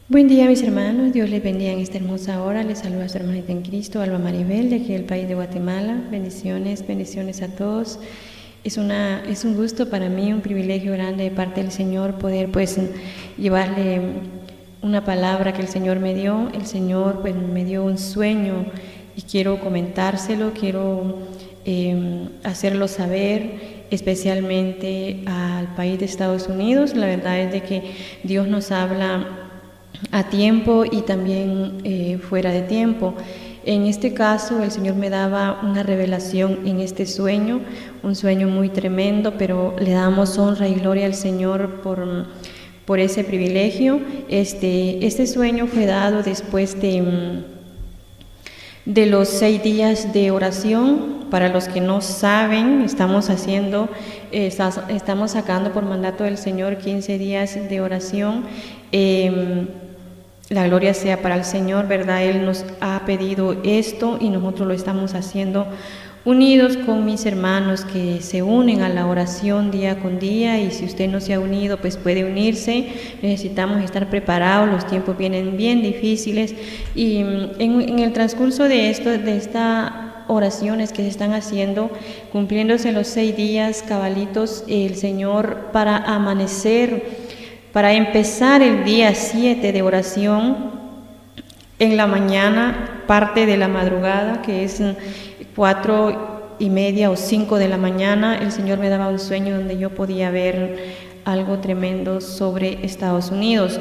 Buen día, mis hermanos. Dios les bendiga en esta hermosa hora. Les saluda a su hermanita en Cristo, Alba Maribel, de aquí del país de Guatemala. Bendiciones, bendiciones a todos. Es un gusto para mí, un privilegio grande de parte del Señor poder llevarle una palabra que el Señor me dio. El Señor me dio un sueño y quiero comentárselo, quiero hacerlo saber, especialmente al país de Estados Unidos. La verdad es de que Dios nos habla a tiempo y también fuera de tiempo. En este caso, el Señor me daba una revelación en este sueño, un sueño muy tremendo, pero le damos honra y gloria al Señor por ese privilegio. Este sueño fue dado después de los 6 días de oración. Para los que no saben, estamos sacando por mandato del Señor 15 días de oración. La gloria sea para el Señor, ¿verdad? Él nos ha pedido esto y nosotros lo estamos haciendo unidos con mis hermanos que se unen a la oración día con día, y si usted no se ha unido, pues puede unirse. Necesitamos estar preparados, los tiempos vienen bien difíciles, y en el transcurso de estas oraciones que se están haciendo, cumpliéndose los 6 días cabalitos, el Señor para empezar el día 7 de oración, en la mañana, parte de la madrugada, que es 4:30 o 5 de la mañana, el Señor me daba un sueño donde yo podía ver algo tremendo sobre Estados Unidos.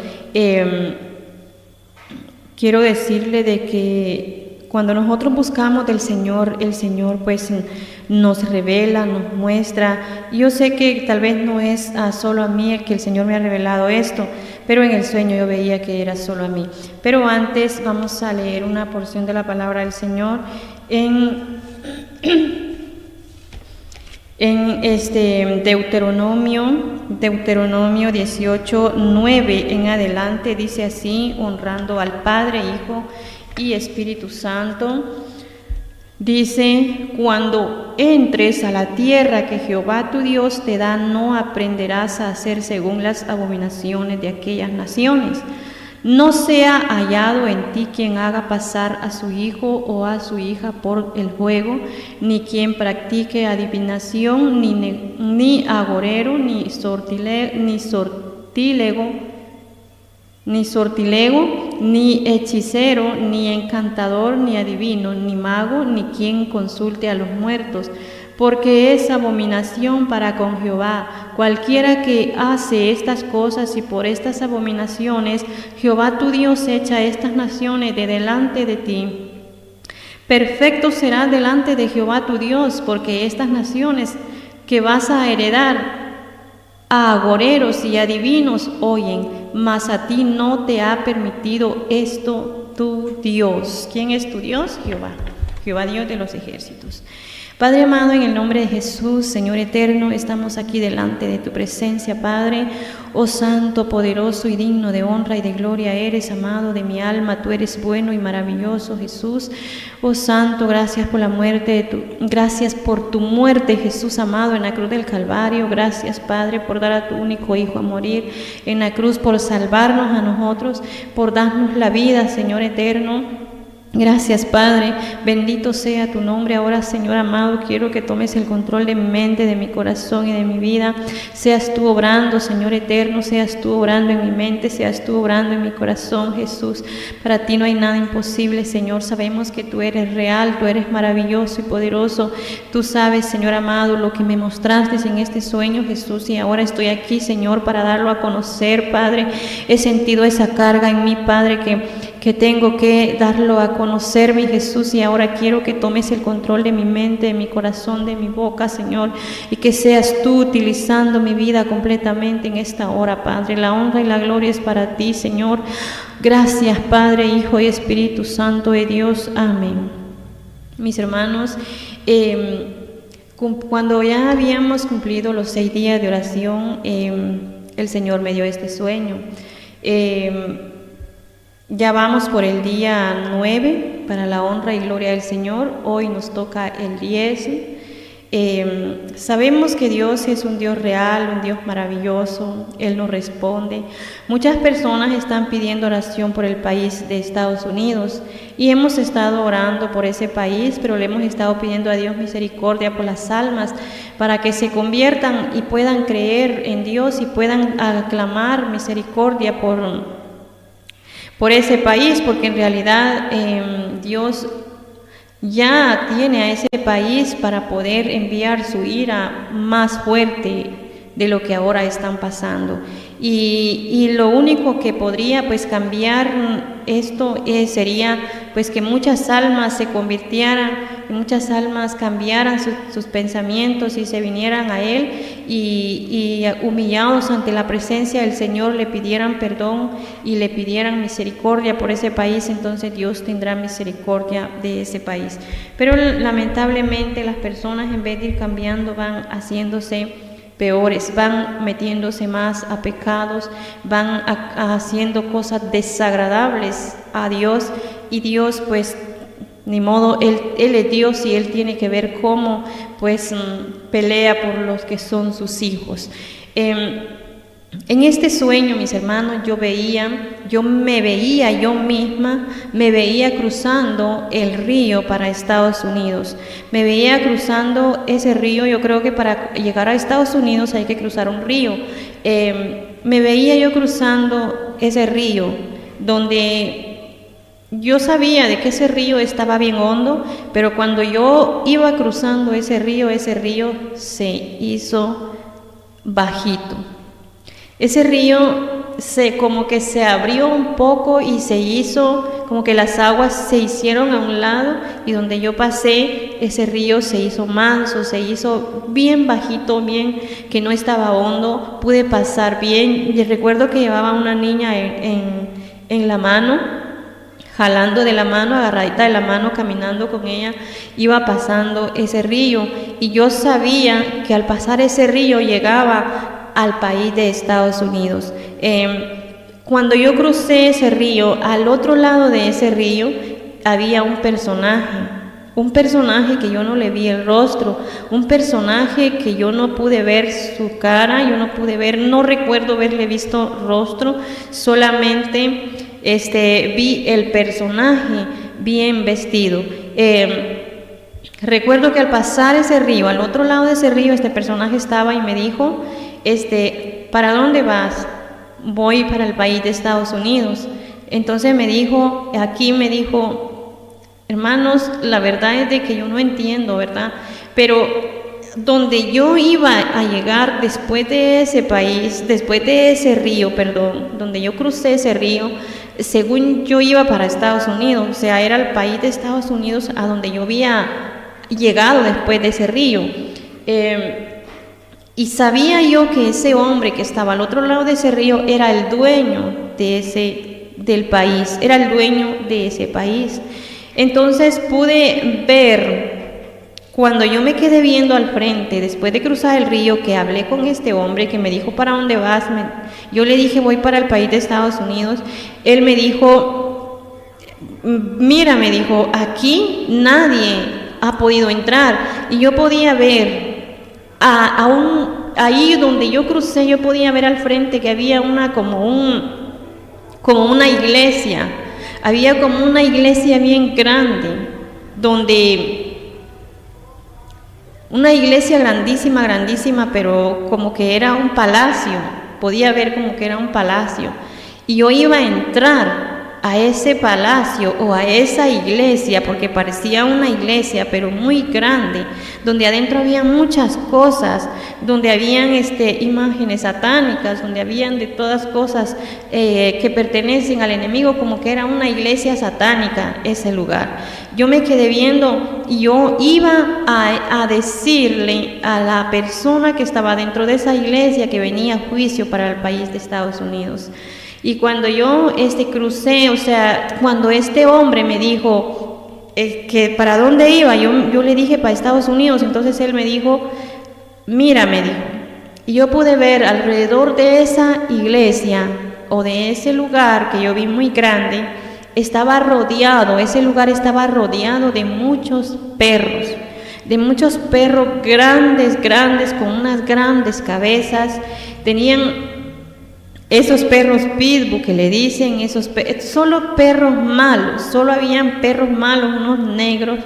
Quiero decirle de que cuando nosotros buscamos del Señor, el Señor pues nos revela, nos muestra. Yo sé que tal vez no es solo a mí el que el Señor me ha revelado esto, pero en el sueño yo veía que era solo a mí. Pero antes vamos a leer una porción de la palabra del Señor en Deuteronomio 18:9 en adelante. Dice así, honrando al Padre, Hijo y Espíritu Santo. Dice: cuando entres a la tierra que Jehová tu Dios te da, no aprenderás a hacer según las abominaciones de aquellas naciones. No sea hallado en ti quien haga pasar a su hijo o a su hija por el fuego, ni quien practique adivinación, ni agorero, ni sortilego, ni hechicero, ni encantador, ni adivino, ni mago, ni quien consulte a los muertos, porque es abominación para con Jehová. Cualquiera que hace estas cosas, y por estas abominaciones Jehová tu Dios echa estas naciones de delante de ti. Perfecto será delante de Jehová tu Dios, porque estas naciones que vas a heredar a agoreros y adivinos oyen, mas a ti no te ha permitido esto tu Dios. ¿Quién es tu Dios? Jehová, Jehová Dios de los ejércitos. Padre amado, en el nombre de Jesús, Señor eterno, estamos aquí delante de tu presencia, Padre. Oh santo, poderoso y digno de honra y de gloria eres, amado de mi alma. Tú eres bueno y maravilloso, Jesús. Oh santo, gracias por la muerte gracias por tu muerte, Jesús amado, en la cruz del Calvario. Gracias, Padre, por dar a tu único Hijo a morir en la cruz, por salvarnos a nosotros, por darnos la vida, Señor eterno. Gracias, Padre, bendito sea tu nombre. Ahora, Señor amado, quiero que tomes el control de mi mente, de mi corazón y de mi vida. Seas tú obrando, Señor eterno, seas tú obrando en mi mente, seas tú obrando en mi corazón, Jesús. Para ti no hay nada imposible, Señor. Sabemos que tú eres real, tú eres maravilloso y poderoso. Tú sabes, Señor amado, lo que me mostraste en este sueño, Jesús, y ahora estoy aquí, Señor, para darlo a conocer, Padre. He sentido esa carga en mí, Padre, que tengo que darlo a conocer, mi Jesús, y ahora quiero que tomes el control de mi mente, de mi corazón, de mi boca, Señor, y que seas tú utilizando mi vida completamente en esta hora, Padre. La honra y la gloria es para ti, Señor. Gracias, Padre, Hijo y Espíritu Santo de Dios. Amén. Mis hermanos, cuando ya habíamos cumplido los 6 días de oración, el Señor me dio este sueño. Ya vamos por el día 9 para la honra y gloria del Señor. Hoy nos toca el 10. Sabemos que Dios es un Dios real, un Dios maravilloso, Él nos responde. Muchas personas están pidiendo oración por el país de Estados Unidos y hemos estado orando por ese país, pero le hemos estado pidiendo a Dios misericordia por las almas para que se conviertan y puedan creer en Dios y puedan aclamar misericordia por ese país, porque en realidad Dios ya tiene a ese país para poder enviar su ira más fuerte de lo que ahora están pasando. Y lo único que podría pues cambiar esto sería pues que muchas almas se convirtieran, que muchas almas cambiaran sus pensamientos y se vinieran a Él y humillados ante la presencia del Señor le pidieran perdón y le pidieran misericordia por ese país. Entonces Dios tendrá misericordia de ese país. Pero lamentablemente las personas, en vez de ir cambiando, van haciéndose peores, van metiéndose más a pecados, van haciendo cosas desagradables a Dios, y Dios pues ni modo, Él es Dios y Él tiene que ver cómo pues pelea por los que son sus hijos. En este sueño, mis hermanos, yo me veía yo misma, me veía cruzando el río para Estados Unidos. Me veía cruzando ese río. Yo creo que para llegar a Estados Unidos hay que cruzar un río. Me veía yo cruzando ese río, donde yo sabía de que ese río estaba bien hondo, pero cuando yo iba cruzando ese río se hizo bajito. Ese río como que se abrió un poco y se hizo, como que las aguas se hicieron a un lado, y donde yo pasé, ese río se hizo manso, se hizo bien bajito, bien que no estaba hondo, pude pasar bien. Y recuerdo que llevaba una niña en la mano, jalando de la mano, agarradita de la mano, caminando con ella, iba pasando ese río, y yo sabía que al pasar ese río llegaba al país de Estados Unidos. Cuando yo crucé ese río, al otro lado de ese río había un personaje que yo no le vi el rostro, un personaje que yo no pude ver su cara, no recuerdo haberle visto rostro, solamente vi el personaje bien vestido. Recuerdo que al pasar ese río, al otro lado de ese río, este personaje estaba y me dijo: ¿para dónde vas? Voy para el país de Estados Unidos. Entonces me dijo, hermanos, la verdad es de que yo no entiendo, ¿verdad? Pero donde yo iba a llegar después de ese río, donde yo crucé ese río, según yo iba para Estados Unidos, o sea, era el país de Estados Unidos a donde yo había llegado después de ese río. Y sabía yo que ese hombre que estaba al otro lado de ese río era el dueño del país, era el dueño de ese país. Entonces pude ver, cuando yo me quedé viendo al frente, después de cruzar el río, que hablé con este hombre que me dijo: ¿para dónde vas? Yo le dije: voy para el país de Estados Unidos. Él me dijo: mira, me dijo, aquí nadie ha podido entrar. Y yo podía ver ahí donde yo crucé, yo podía ver al frente que había como una iglesia, había como una iglesia bien grande, una iglesia grandísima, pero como que era un palacio, podía ver como que era un palacio, y yo iba a entrar a ese palacio o a esa iglesia, porque parecía una iglesia pero muy grande, donde adentro había muchas cosas, donde habían imágenes satánicas, donde habían de todas cosas que pertenecen al enemigo, como que era una iglesia satánica ese lugar. Yo me quedé viendo y yo iba a decirle a la persona que estaba dentro de esa iglesia que venía a juicio para el país de Estados Unidos. Y cuando yo crucé, o sea, cuando este hombre me dijo que para dónde iba, yo le dije: para Estados Unidos. Entonces él me dijo: mira, me dijo, y yo pude ver alrededor de esa iglesia o de ese lugar que yo vi muy grande, ese lugar estaba rodeado de muchos perros. de muchos perros grandes, grandes, con unas grandes cabezas. Tenían esos perros pitbull que le dicen, solo perros malos, solo habían perros malos, unos negros,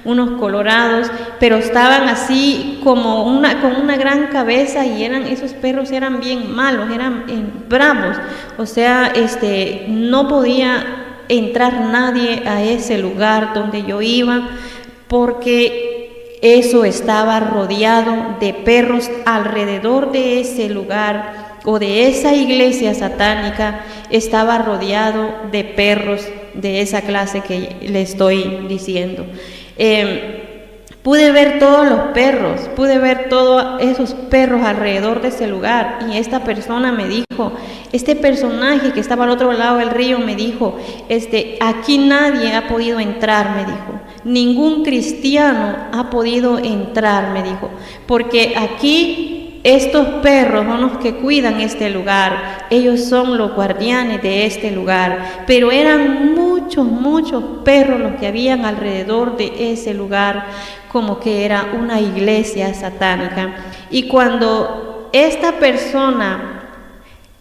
unos colorados, pero estaban así como con una gran cabeza, y esos perros eran bien malos, eran bravos. O sea, no podía entrar nadie a ese lugar donde yo iba, porque eso estaba rodeado de perros alrededor de ese lugar, o de esa iglesia satánica, estaba rodeado de perros de esa clase que le estoy diciendo. Pude ver todos los perros, pude ver todos esos perros alrededor de ese lugar, y esta persona me dijo, este personaje que estaba al otro lado del río me dijo, aquí nadie ha podido entrar, me dijo, ningún cristiano ha podido entrar, me dijo, porque aquí estos perros son los que cuidan este lugar, ellos son los guardianes de este lugar, pero eran muchos perros los que habían alrededor de ese lugar, como que era una iglesia satánica. Y cuando esta persona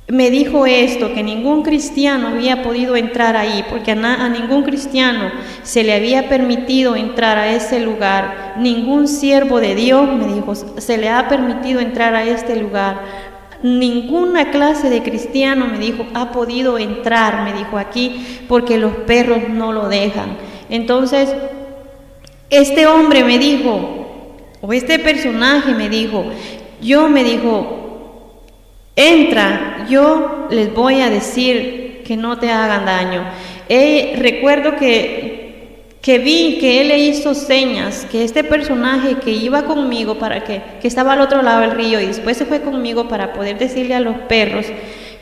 me dijo esto, que ningún cristiano había podido entrar ahí, porque a ningún cristiano se le había permitido entrar a ese lugar, ningún siervo de Dios, me dijo, se le ha permitido entrar a este lugar, ninguna clase de cristiano, me dijo, ha podido entrar, me dijo, aquí, porque los perros no lo dejan. Entonces, este hombre me dijo, o este personaje me dijo, entra, yo les voy a decir que no te hagan daño. Recuerdo que vi que él le hizo señas, que este personaje que iba conmigo, que estaba al otro lado del río, y después se fue conmigo para poder decirle a los perros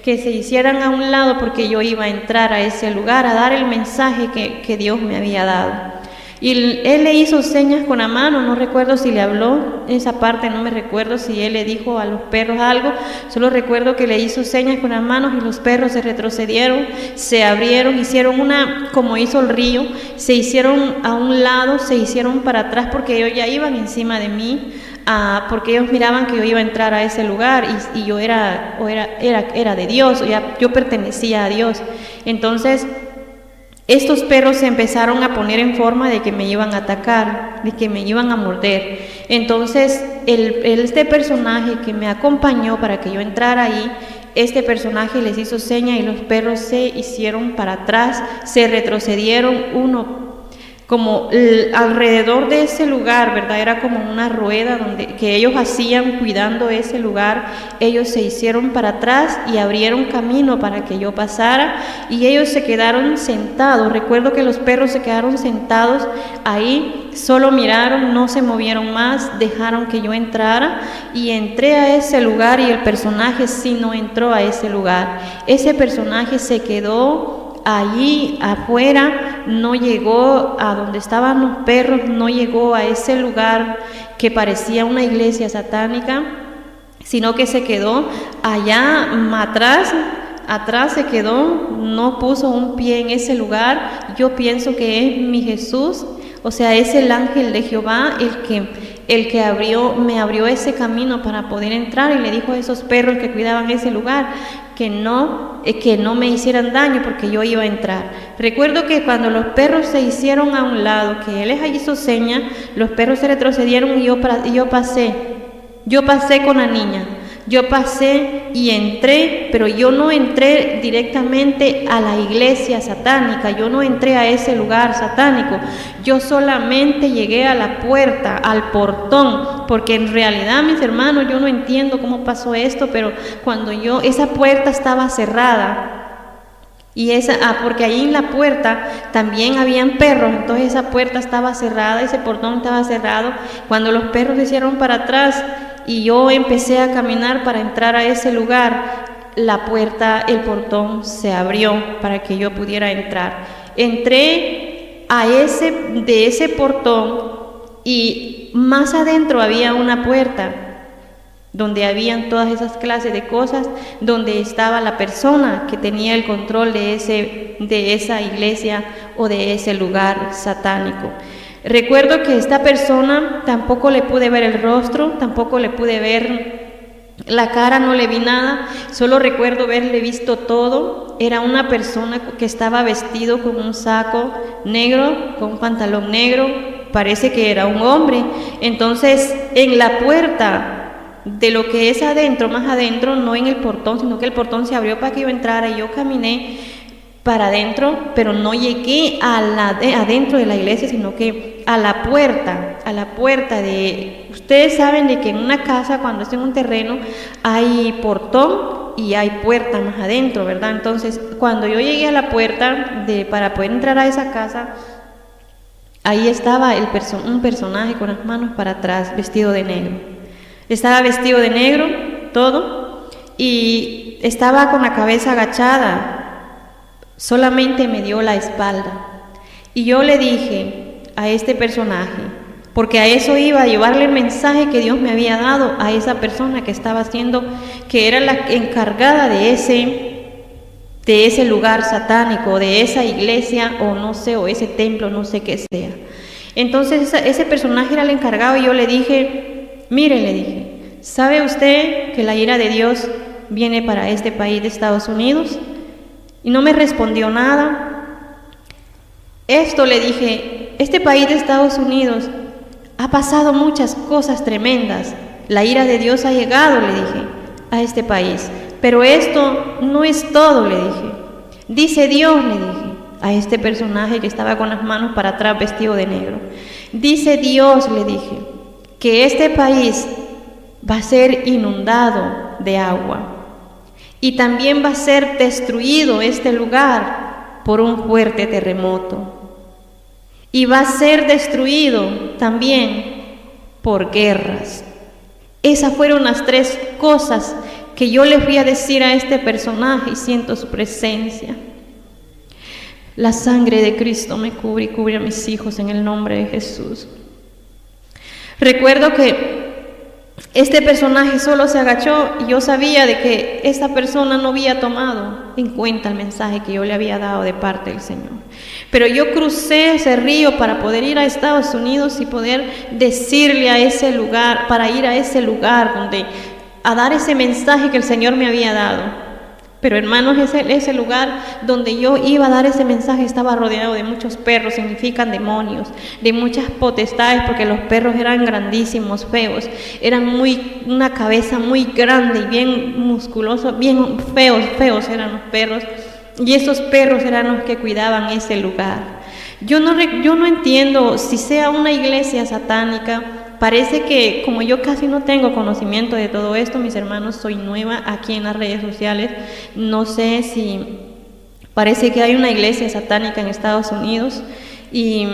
que se hicieran a un lado, porque yo iba a entrar a ese lugar a dar el mensaje que Dios me había dado. Y él le hizo señas con la mano, no recuerdo si le habló, esa parte no me recuerdo si él le dijo a los perros algo, solo recuerdo que le hizo señas con las manos y los perros se retrocedieron, se abrieron, hicieron como hizo el río, se hicieron a un lado, se hicieron para atrás, porque ellos ya iban encima de mí, porque ellos miraban que yo iba a entrar a ese lugar, y yo era de Dios, yo pertenecía a Dios. Entonces, estos perros se empezaron a poner en forma de que me iban a atacar, de que me iban a morder. Entonces, este personaje que me acompañó para que yo entrara ahí, este personaje les hizo seña, y los perros se hicieron para atrás, se retrocedieron como alrededor de ese lugar, ¿verdad? Era como una rueda que ellos hacían cuidando ese lugar. Ellos se hicieron para atrás y abrieron camino para que yo pasara, y ellos se quedaron sentados. Recuerdo que los perros se quedaron sentados ahí, solo miraron, no se movieron más, dejaron que yo entrara, y entré a ese lugar, y el personaje sí no entró a ese lugar. Ese personaje se quedó allí afuera, no llegó a donde estaban los perros, no llegó a ese lugar que parecía una iglesia satánica, sino que se quedó allá atrás se quedó, no puso un pie en ese lugar. Yo pienso que es mi Jesús, o sea, es el ángel de Jehová el que me abrió ese camino para poder entrar, y le dijo a esos perros que cuidaban ese lugar que no me hicieran daño, porque yo iba a entrar. Recuerdo que cuando los perros se hicieron a un lado, que él les hizo seña, los perros se retrocedieron, y yo pasé con la niña. Yo pasé y entré, pero yo no entré directamente a la iglesia satánica, yo no entré a ese lugar satánico, yo solamente llegué a la puerta, al portón, porque en realidad, mis hermanos, yo no entiendo cómo pasó esto, pero cuando esa puerta estaba cerrada, y porque ahí en la puerta también habían perros, entonces esa puerta estaba cerrada, ese portón estaba cerrado. Cuando los perros se hicieron para atrás y yo empecé a caminar para entrar a ese lugar, la puerta, el portón se abrió para que yo pudiera entrar. Entré de ese portón, y más adentro había una puerta donde habían todas esas clases de cosas, donde estaba la persona que tenía el control de esa iglesia o de ese lugar satánico. Recuerdo que esta persona tampoco le pude ver el rostro, tampoco le pude ver la cara, no le vi nada, solo recuerdo haberle visto todo. Era una persona que estaba vestido con un saco negro, con un pantalón negro, parece que era un hombre. Entonces, en la puerta de lo que es adentro, más adentro, no en el portón, sino que el portón se abrió para que yo entrara y yo caminé para adentro, pero no llegué adentro de la iglesia, sino que a la puerta de... Ustedes saben de que en una casa, cuando está en un terreno, hay portón y hay puerta más adentro, ¿verdad? Entonces, cuando yo llegué a la puerta para poder entrar a esa casa, ahí estaba un personaje con las manos para atrás, vestido de negro. Estaba vestido de negro, todo, y estaba con la cabeza agachada. Solamente me dio la espalda. Y yo le dije a este personaje, porque a eso iba, a llevarle el mensaje que Dios me había dado a esa persona que estaba haciendo, que era la encargada de ese lugar satánico, de esa iglesia, o no sé, o ese templo, no sé qué sea. Entonces ese personaje era el encargado y yo le dije, mire, le dije, ¿sabe usted que la ira de Dios viene para este país de Estados Unidos? Y no me respondió nada. Esto le dije, este país de Estados Unidos ha pasado muchas cosas tremendas. La ira de Dios ha llegado, le dije, a este país. Pero esto no es todo, le dije. Dice Dios, le dije, a este personaje que estaba con las manos para atrás vestido de negro. Dice Dios, le dije, que este país va a ser inundado de agua. Y también va a ser destruido este lugar por un fuerte terremoto. Y va a ser destruido también por guerras. Esas fueron las 3 cosas que yo les voy a decir a este personaje y siento su presencia. La sangre de Cristo me cubre y cubre a mis hijos en el nombre de Jesús. Recuerdo que este personaje solo se agachó y yo sabía de que esa persona no había tomado en cuenta el mensaje que yo le había dado de parte del Señor. Pero yo crucé ese río para poder ir a Estados Unidos y poder decirle a ese lugar, para ir a ese lugar a dar ese mensaje que el Señor me había dado. Pero hermanos, ese lugar donde yo iba a dar ese mensaje estaba rodeado de muchos perros, significan demonios, de muchas potestades, porque los perros eran grandísimos, feos, eran una cabeza muy grande y bien musculosos, bien feos eran los perros, y esos perros eran los que cuidaban ese lugar. Yo no entiendo si sea una iglesia satánica. Parece que como yo casi no tengo conocimiento de todo esto, mis hermanos, soy nueva aquí en las redes sociales, no sé si parece que hay una iglesia satánica en Estados Unidos y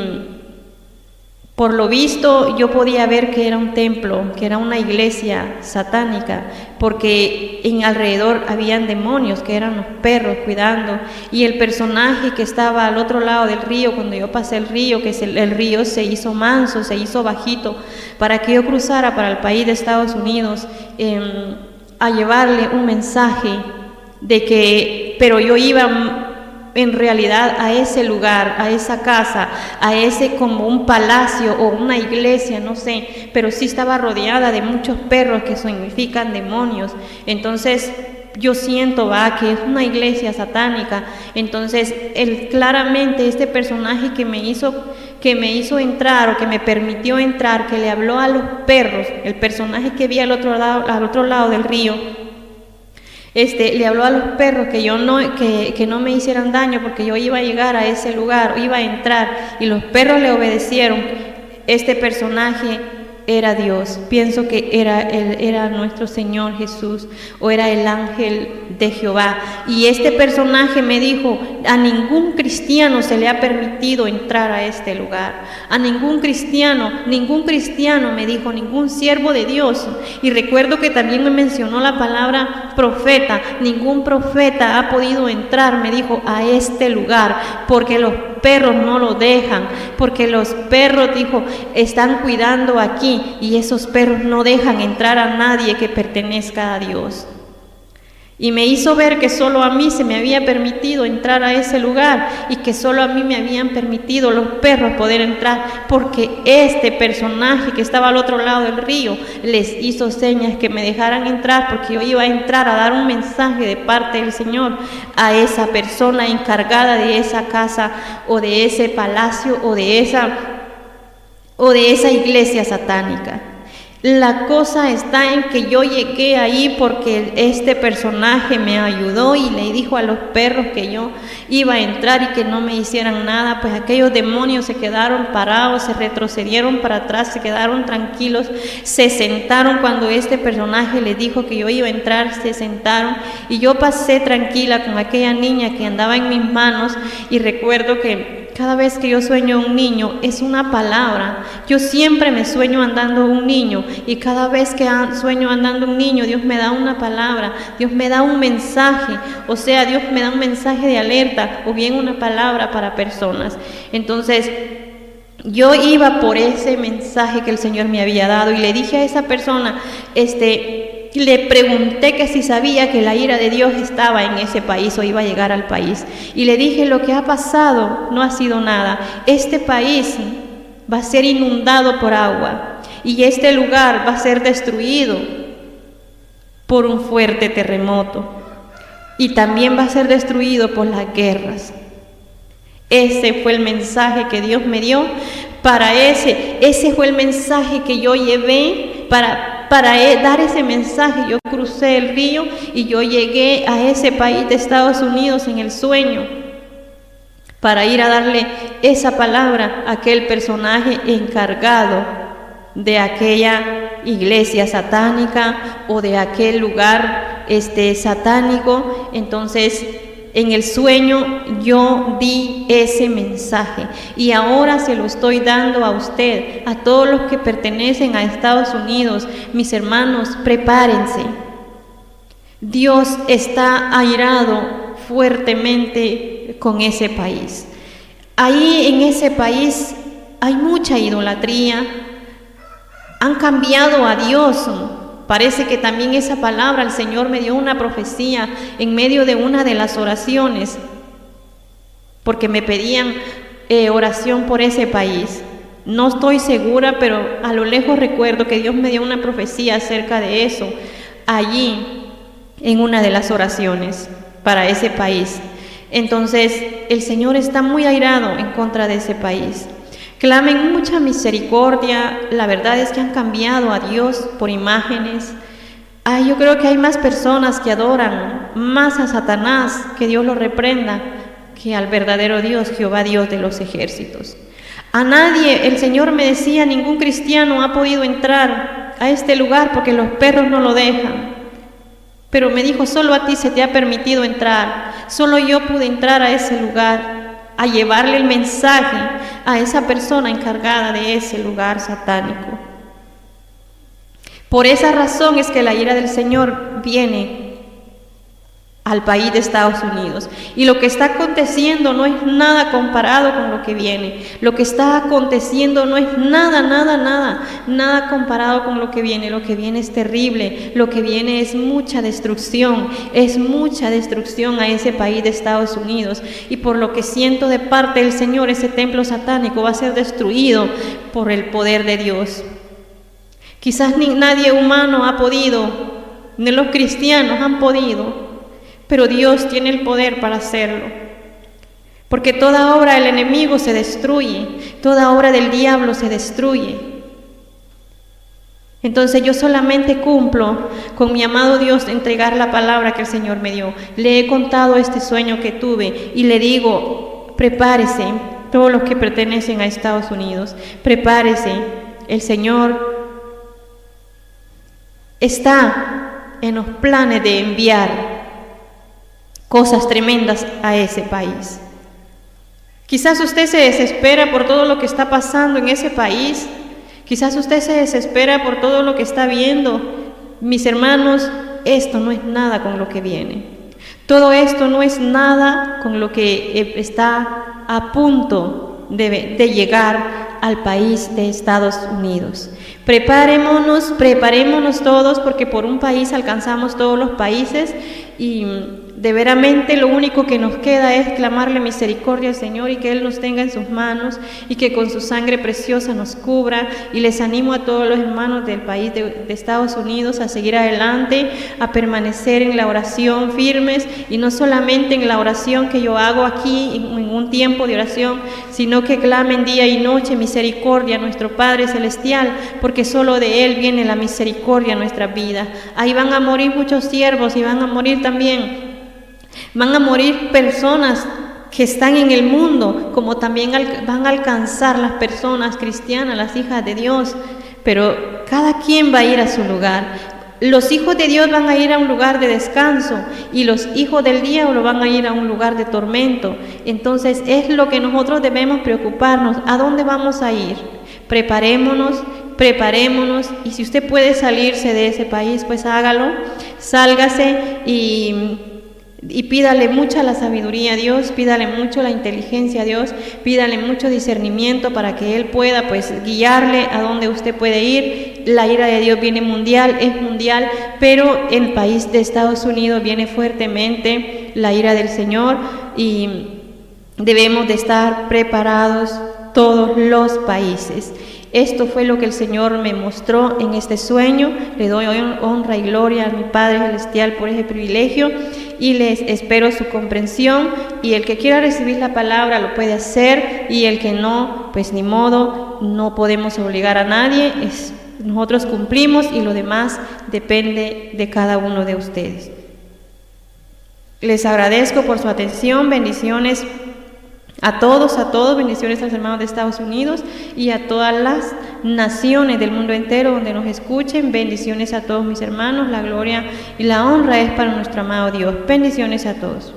por lo visto yo podía ver que era un templo, que era una iglesia satánica, porque en alrededor habían demonios que eran los perros cuidando, y el personaje que estaba al otro lado del río, cuando yo pasé el río, que el río se hizo manso, se hizo bajito, para que yo cruzara para el país de Estados Unidos a llevarle un mensaje pero yo iba en realidad a ese lugar, a esa casa, a ese como un palacio o una iglesia, no sé, pero sí estaba rodeada de muchos perros que significan demonios. Entonces yo siento que es una iglesia satánica. Entonces claramente este personaje que me hizo entrar, o que me permitió entrar, que le habló a los perros, el personaje que vi al otro lado del río, le habló a los perros que no me hicieran daño, porque yo iba a llegar a ese lugar, iba a entrar, y los perros le obedecieron. Este personaje era Dios, pienso que era nuestro Señor Jesús, o era el ángel de Jehová. Y este personaje me dijo, a ningún cristiano se le ha permitido entrar a este lugar, a ningún cristiano me dijo, ningún siervo de Dios. Y recuerdo que también me mencionó la palabra profeta, ningún profeta ha podido entrar, me dijo, a este lugar, porque los perros no lo dejan, porque los perros, dijo, están cuidando aquí, y esos perros no dejan entrar a nadie que pertenezca a Dios. Y me hizo ver que solo a mí se me había permitido entrar a ese lugar y que solo a mí me habían permitido los perros poder entrar, porque este personaje que estaba al otro lado del río les hizo señas que me dejaran entrar, porque yo iba a entrar a dar un mensaje de parte del Señor a esa persona encargada de esa casa o de ese palacio o de esa iglesia satánica. La cosa está en que yo llegué ahí porque este personaje me ayudó y le dijo a los perros que yo iba a entrar y que no me hicieran nada. Pues aquellos demonios se quedaron parados, se retrocedieron para atrás, se quedaron tranquilos, se sentaron cuando este personaje les dijo que yo iba a entrar, se sentaron y yo pasé tranquila con aquella niña que andaba en mis manos. Y recuerdo que cada vez que yo sueño un niño es una palabra. Yo siempre me sueño andando un niño y cada vez que sueño andando un niño, Dios me da una palabra, Dios me da un mensaje, o sea, Dios me da un mensaje de alerta o bien una palabra para personas. Entonces, yo iba por ese mensaje que el Señor me había dado y le dije a esa persona, le pregunté que si sabía que la ira de Dios estaba en ese país o iba a llegar al país. Y le dije, lo que ha pasado no ha sido nada. Este país va a ser inundado por agua y este lugar va a ser destruido por un fuerte terremoto y también va a ser destruido por las guerras. Ese fue el mensaje que Dios me dio para ese fue el mensaje que yo llevé para dar ese mensaje. Yo crucé el río y yo llegué a ese país de Estados Unidos en el sueño para ir a darle esa palabra a aquel personaje encargado de aquella iglesia satánica o de aquel lugar satánico. Entonces, en el sueño yo di ese mensaje y ahora se lo estoy dando a usted, a todos los que pertenecen a Estados Unidos. Mis hermanos, prepárense. Dios está airado fuertemente con ese país. Ahí en ese país hay mucha idolatría, han cambiado a Dios. Parece que también esa palabra, el Señor me dio una profecía en medio de una de las oraciones, porque me pedían oración por ese país. No estoy segura, pero a lo lejos recuerdo que Dios me dio una profecía acerca de eso, allí en una de las oraciones para ese país. Entonces, el Señor está muy airado en contra de ese país. Clamen mucha misericordia. La verdad es que han cambiado a Dios por imágenes. Yo creo que hay más personas que adoran más a Satanás, que Dios lo reprenda, que al verdadero Dios, Jehová Dios de los ejércitos. A nadie, el Señor me decía, ningún cristiano ha podido entrar a este lugar porque los perros no lo dejan. Pero me dijo, solo a ti se te ha permitido entrar. Solo yo pude entrar a ese lugar, a llevarle el mensaje a esa persona encargada de ese lugar satánico. Por esa razón es que la ira del Señor viene al país de Estados Unidos. Y lo que está aconteciendo no es nada comparado con lo que viene. Lo que está aconteciendo no es nada comparado con lo que viene. Lo que viene es terrible. Lo que viene es mucha destrucción a ese país de Estados Unidos. Y por lo que siento de parte del Señor, ese templo satánico va a ser destruido por el poder de Dios. Quizás ni nadie humano ha podido, ni los cristianos han podido, pero Dios tiene el poder para hacerlo. Porque toda obra del enemigo se destruye, toda obra del diablo se destruye. Entonces yo solamente cumplo con mi amado Dios de entregar la palabra que el Señor me dio. Le he contado este sueño que tuve y le digo, prepárese, todos los que pertenecen a Estados Unidos, prepárese. El Señor está en los planes de enviar cosas tremendas a ese país. Quizás usted se desespera por todo lo que está pasando en ese país. Quizás usted se desespera por todo lo que está viendo. Mis hermanos, esto no es nada con lo que viene. Todo esto no es nada con lo que está a punto de llegar al país de Estados Unidos. Preparémonos todos, porque por un país alcanzamos todos los países. y de veramente lo único que nos queda es clamarle misericordia al Señor y que Él nos tenga en sus manos y que con su sangre preciosa nos cubra. Y les animo a todos los hermanos del país de Estados Unidos a seguir adelante, a permanecer en la oración firmes, y no solamente en la oración que yo hago aquí en un tiempo de oración, sino que clamen día y noche misericordia a nuestro Padre Celestial, porque solo de Él viene la misericordia a nuestra vida. Ahí van a morir muchos siervos y van a morir también. Van a morir personas que están en el mundo, como también van a alcanzar las personas cristianas, las hijas de Dios, pero cada quien va a ir a su lugar. Los hijos de Dios van a ir a un lugar de descanso y los hijos del diablo van a ir a un lugar de tormento. Entonces es lo que nosotros debemos preocuparnos. ¿A dónde vamos a ir? Preparémonos, y si usted puede salirse de ese país, pues hágalo, sálgase y pídale mucha la sabiduría a Dios, pídale mucho la inteligencia a Dios, pídale mucho discernimiento para que Él pueda pues guiarle a donde usted puede ir. La ira de Dios viene mundial, es mundial, pero en el país de Estados Unidos viene fuertemente la ira del Señor y debemos de estar preparados todos los países. Esto fue lo que el Señor me mostró en este sueño. Le doy honra y gloria a mi Padre Celestial por ese privilegio y les espero su comprensión, y el que quiera recibir la palabra lo puede hacer, y el que no, pues ni modo, no podemos obligar a nadie, nosotros cumplimos y lo demás depende de cada uno de ustedes. Les agradezco por su atención, bendiciones a todos, bendiciones a los hermanos de Estados Unidos y a todas las naciones del mundo entero donde nos escuchen. Bendiciones a todos mis hermanos, la gloria y la honra es para nuestro amado Dios. Bendiciones a todos.